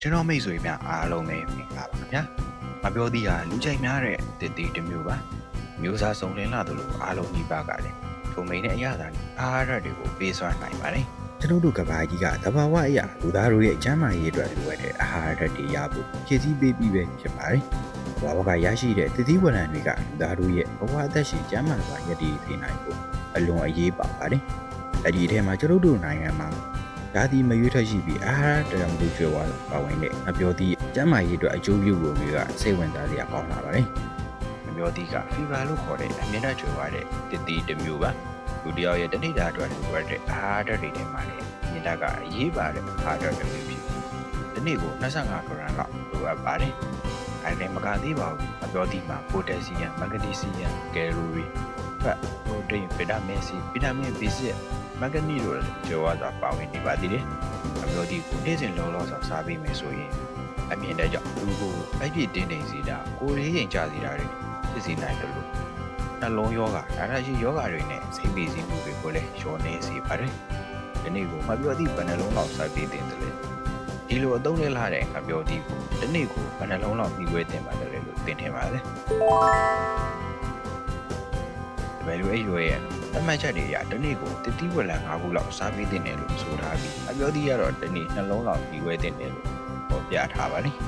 ကျွန်တော်မိတ်ဆွေများအားလုံးပဲမင်္ဂလာပါခင်ဗျာ။မပြောသေးတာလူချိုက်များတဲ့တစ်တီတစ်မျိုးပါ။မျိုးစားစုံလင်လာသလိုအားလုံးဒီပါကလည်းထုံမိန်တဲ့အရာသာအားရတွေကိုပေးစွမ်းနိုင်ပါတယ်။ကျွန်တော်တို့ကဘာကြီးကတဘာဝအရာလူသားတို့ရဲ့ကျန်းမာရေးအတွက်လိုအပ်တဲ့အာဟာရတွေရဖို့ဖြည့်ဆည်းပေးပြီးပဲဖြစ်ပါတယ်။ဘာဝကရရှိတဲ့တတိဝရဏတွေကလူသားတို့ရဲ့ဘဝအသက်ရှင်ကျန်းမာစွာရည်တည်နိုင်ဖို့အလွန်အရေးပါပါတယ်။အဲဒီအထဲမှာကျွန်တော်တို့နိုင်ငံမှာဒါဒီမရွေးထွက်ရှိပြီးအာဟာရတရားမှုကျွဲဝါပါဝင်တဲ့အပြောသည့်ကျန်းမာရေးအတွက်အကျိုးပြုပုံတွေကစိတ်ဝင်စားစရာကောင်းလာပါတယ်။မပြောသည့်ကဖီဗာလို့ခေါ်တဲ့အမြင့်တက်ကျွဲဝါတဲ့တစ်တီတစ်မျိုးပါ။လူတယောက်ရဲ့တတိတာအတွက်လိုအပ်တဲ့အာဟာရတွေထဲမှာလည်းအမြင့်တက်ကအရေးပါတဲ့အာဟာရတွေဖြစ်ပြီးဒီနေ့ကို25ဂရမ်လောက်လိုအပ်ပါတယ်။အဲဒီမကသေးပါဘူး။မပြောသည့်မှာပိုတက်ဆီယမ်၊မက်ဂနီဆီယမ်၊ကယ်လိုရီ၊ဖတ်၊ပရိုတိန်း၊ဗီတာမင် C ဗီတာမင် B6မဂနီတို့ကျော်ဝါသာပါဝင်နေပါသေးတယ်။အမျိုးဒီကိုနေ့စဉ်လုံးလုံးဆောင်စားပြီးမယ်ဆိုရင်အမြင်တဲ့ကြောင့်လူကိုအဲ့ဒီတင်းတင်းစီတာကိုယ်ရေးရင်ကြစီတာတွေဖြစ်စီနိုင်တယ်လို့နှလုံးယောဂဒါရရှိယောဂတွေနဲ့စိတ်ပီစီမှုတွေကိုလည်းလျှော်နေစေပါတယ်။ဒီနေ့ကိုမပြောသည့်ဘယ်နှလုံးလောက်စားပြီးတင်တယ်လေ။ဒီလိုအသုံးနဲ့လာတဲ့မပြောသည့်ကိုဒီနေ့ကိုဘယ်နှလုံးလောက်ပြီးွယ်တင်ပါတယ်လို့သင်ထင်ပါလေ။ဘယ်လိုအရွယ်ရဲ့တမန်ချက်တွေရတနေ့ကိုတတိဝလံ5ခုလောက်စားပေးတင်တယ်လို့ဆိုထားပြီးအပြောသေးရတော့တနေ့နှလုံးလောက်ပြီးွယ်တင်တယ်လို့ဟောပြထားပါလိမ့်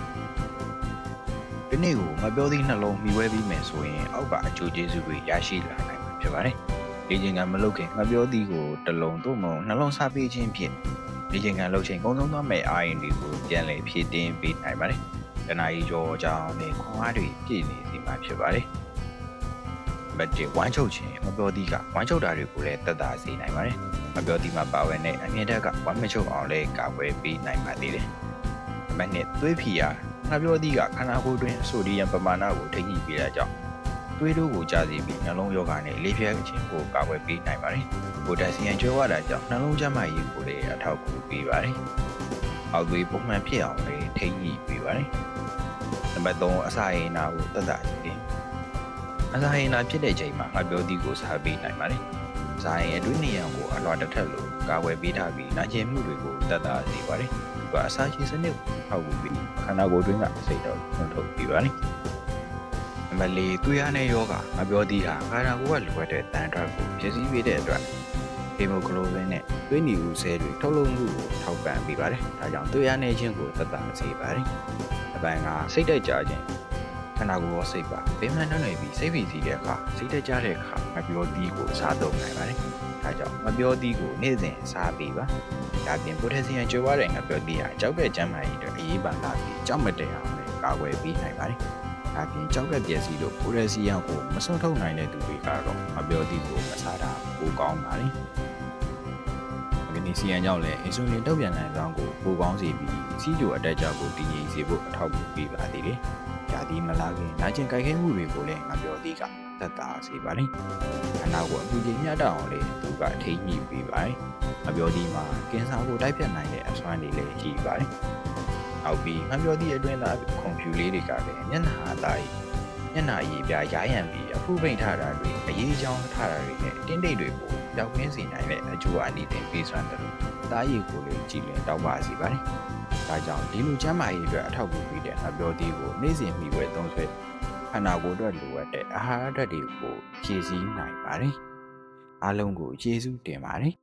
ဒီနေ့ကိုမပြောသေးနှလုံးပြီးွယ်ပြီးမယ်ဆိုရင်အောက်ကအကျိုးကျေးဇူးတွေရရှိလာနိုင်မှာဖြစ်ပါတယ်လေ့ကျင့်ခန်းမလုပ်ခင်မပြောသေးကိုတစ်လုံးသို့မဟုတ်နှလုံးစားပေးခြင်းဖြင့်လေ့ကျင့်ခန်းလုပ်ချိန်ကုန်ဆုံးသွားမယ့်အာရုံတွေကိုပြန်လည်ဖြည့်တင်းပေးနိုင်ပါတယ်တနာရီကျော်ကြောင်းနဲ့ခွန်အားတွေပြည့်နေစီမှာဖြစ်ပါတယ်မတည်ဝမ်းချုပ်ခြင်းမပြောသည့်ကဝမ်းချုပ်တာတွေကိုလည်းတက်တာစေနိုင်ပါတယ်။မပြောသည့်မှာပါဝင်တဲ့အမြင့်တက်ကဝမ်းမချုပ်အောင်လည်းကာကွယ်ပေးနိုင်ပါသေးတယ်။မနဲ့သွေးဖီယာမပြောသည့်ကခန္ဓာကိုယ်တွင်ဆိုဒီယမ်ပမာဏကိုထိန်းညှိပေးတဲ့ကြောင့်သွေးတို့ကိုကျစေပြီးနှလုံးရောဂါနဲ့လေဖြတ်ခြင်းကိုကာကွယ်ပေးနိုင်ပါတယ်။ပိုတက်ဆီယမ်ကျွဲဝတာကြောင့်နှလုံးကျန်းမာရေးကိုလည်းအထောက်အကူပေးပါတယ်။အောက်သွေးပုံမှန်ဖြစ်အောင်လည်းထိန်းညှိပေးပါတယ်။နံပါတ်3အစာရည်နာကိုတက်တာစေတယ်။အစာရင်နာဖြစ်တဲ့ချိန်မှာငါပြောသည့်ကိုစားပေးနိုင်ပါတယ်။အစာရင်အတွင်းနေရံကိုအလွှာတစ်ထက်လိုကာဝယ်ပေးထားပြီးနာကျင်မှုတွေကိုတက်တာစေပါတယ်။ဒီကအစာရှည်စနစ်ကိုထောက်ကူပြီးခန္ဓာကိုယ်တွင်းကစိတ်တော်နှုတ်ထုတ်ပေးပါတယ်။နံပါတ်4သွေးအားနဲ့ယောဂငါပြောသည့်ဟာခန္ဓာကိုယ်ကလိုအပ်တဲ့တန်ထွက်ကိုဖြည့်ဆည်းပေးတဲ့အတွက်ဟီမိုဂလိုဘင်နဲ့သွေးနီဦးဆဲတွေထုတ်လုပ်မှုကိုထောက်ပံ့ပေးပါတယ်။ဒါကြောင့်သွေးအားနဲ့ခြင်းကိုတက်တာစေပါတယ်။အပိုင်းကစိတ်တိုက်ကြခြင်းခန္ဓာကိုယ်ရောစိတ်ပါပင်မနှံ့နေပြီးစိတ်ဖိစီးတဲ့အခါစိတ်တကြတဲ့အခါမပြောသီးကိုစားသုံးနိုင်ပါတယ်။ဒါကြောင့်မပြောသီးကိုနေ့စဉ်စားပေးပါ။ဒါပြင်ပိုတက်ဆီယမ်ကျွေးဝတဲ့ငပြောသီးဟာကြောက်ကကျန်းမာရေးအတွက်အရေးပါလာပြီးကြောက်မတည့်အောင်လည်းကာကွယ်ပေးနိုင်ပါတယ်။ဒါပြင်ကြောက်ကပျက်စီးလို့ပိုတက်ဆီယမ်ကိုမစွန့်ထုတ်နိုင်တဲ့သူတွေကတော့မပြောသီးကိုမစားတာပိုကောင်းပါလေ။မဂနီဆီယမ်ကြောင့်လည်းအင်ဆူလင်တုတ်ပြန်နိုင်သောကိုပိုကောင်းစေပြီးစီးကျိုအတက်ကြောက်ကိုတည်ငြိမ်စေဖို့အထောက်အကူပေးပါသေးတယ်။ယာဒီမလာခင်နာကျင်ကြိုက်ခဲမှုတွေကိုလည်းငါပြောသေးကသက်သာစေပါလိမ့်ခန္ဓာကိုယ်အပူချိန်မျှတအောင်လည်းသူကထိန်းညှိပေးပါတယ်ငါပြောသေးမှာကင်ဆာကိုတိုက်ဖြတ်နိုင်တဲ့အစွမ်းတွေလည်းရှိပါတယ်နောက်ပြီးငါပြောသေးအတွင်းသားကွန်ပျူတာလေးတွေကလည်းမျက်နှာအသားကြီးမျက်နှာရည်ပြားရရံပြီးအဖူးပိန်ထားတာတွေအရေးချောင်းထားတာတွေနဲ့တင်းတိတ်တွေကိုကြောက်ခင်းစေနိုင်တဲ့အကျိုးအနီးတင်ပေးစွမ်းတယ်လို့သားရည်ကိုလည်းကြည်လင်တောက်ပါစေပါတယ်ဒါကြောင့်ဒီလိုကျန်းမာရေးအတွက်အထောက်အကူပေးတဲ့ငါပြောသေးကိုနေ့စဉ်မိဝဲသုံးဆွဲခန္ဓာကိုယ်အတွက်လိုအပ်တဲ့အာဟာရဓာတ်တွေကိုဖြည့်ဆည်းနိုင်ပါတယ်အားလုံးကိုကျေးဇူးတင်ပါတယ်